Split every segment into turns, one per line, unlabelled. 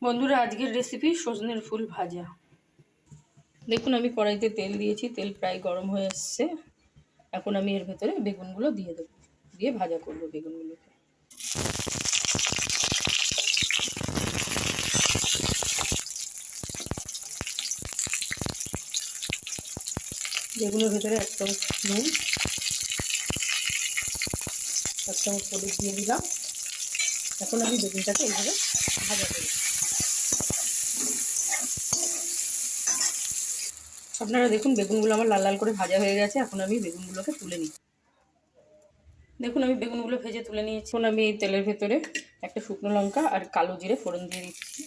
বন্ধুরা, আজকের রেসিপি সজনের ফুল ভাজা। দেখুন, আমি কড়াইতে তেল দিয়েছি, তেল প্রায় গরম হয়ে এসছে। এখন আমি এর ভেতরে বেগুনগুলো দিয়ে দেবো, দিয়ে ভাজা করবো বেগুনগুলোকে। বেগুনের ভেতরে 1 চামচ নুন, 1 চামচ হলুদ দিয়ে দিলাম। এখন আমি বেগুনটাকে এইভাবে ভাজা করব। আপনারা দেখুন, বেগুনগুলো আমার লাল লাল করে ভাজা হয়ে গেছে। এখন আমি বেগুনগুলোকে তুলে নিই। দেখুন, আমি বেগুনগুলো ভেজে তুলে নিয়েছি। এখন আমি এই তেলের ভেতরে একটা শুকনো লঙ্কা আর কালো জিরে ফোড়ন দিয়ে দিচ্ছি।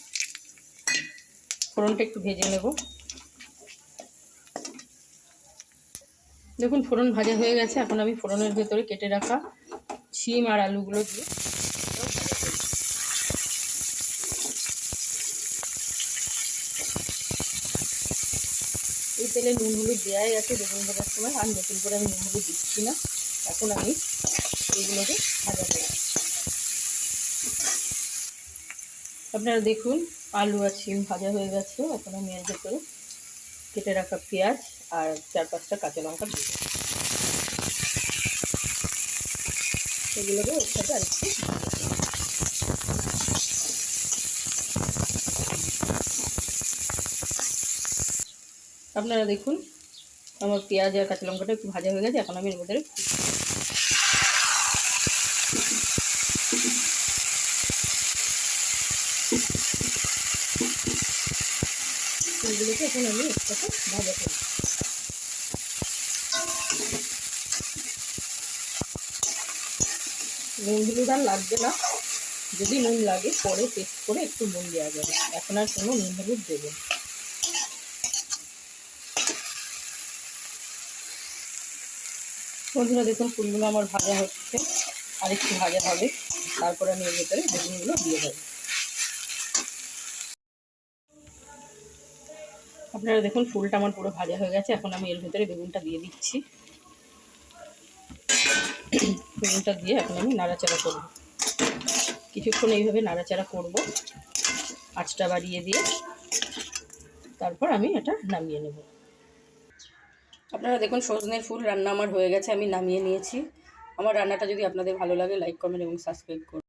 ফোড়নটা একটু ভেজে নেব। দেখুন, ফোড়ন ভাজা হয়ে গেছে। এখন আমি ফোড়নের ভেতরে কেটে রাখা শিম আর আলুগুলো দিয়ে এই তেলে নুন হলুদ দেওয়াই আছে বেগুন ভাজার সময়, আর নতুন করে আমি নুন হলুদ দিচ্ছি না। এখন আমি এইগুলোকে ভাজা করব। আপনারা দেখুন, আলু আর শিম ভাজা হয়ে গেছে। এখন আমি এর ভেতরে কেটে রাখা পেঁয়াজ আর 4-5টা কাঁচা লঙ্কা দিয়ে এগুলোকে ওর সাথে আরেকটু। আপনারা দেখুন, আমার পেঁয়াজ আর কাঁচা লঙ্কাটা একটু ভাজা হয়ে গেছে। এখন আমি এর ভেতরে ফুলগুলোকে এখন আমি একসাথে ভাজা করি। নুন হলুদ আর লাগবে না, যদি নুন লাগে পরে টেস্ট করে একটু নুন দেওয়া যাবে, এখন আর কোনো নুন হলুদ দেবো। বন্ধুরা দেখুন, ফুলগুলো আমার ভাজা হচ্ছে, আর একটু ভাজা হবে। তারপরে আমি এর ভেতরে বেগুনগুলো দিয়ে দেবো। আপনারা দেখুন, ফুলটা আমার পুরো ভাজা হয়ে গেছে। এখন আমি এর ভেতরে বেগুনটা দিয়ে দিচ্ছি। বেগুনটা দিয়ে এখন আমি নাড়াচাড়া করব। কিছুক্ষণ এইভাবে নাড়াচাড়া করব, আঁচটা বাড়িয়ে দিয়ে। তারপর আমি এটা নামিয়ে নেব। আপনারা দেখুন, সজনের ফুল রান্না আমার হয়ে গেছে, আমি নামিয়ে নিয়েছি। আমার রান্নাটা যদি আপনাদের ভালো লাগে, লাইক, কমেন্ট এবং সাবস্ক্রাইব করুন।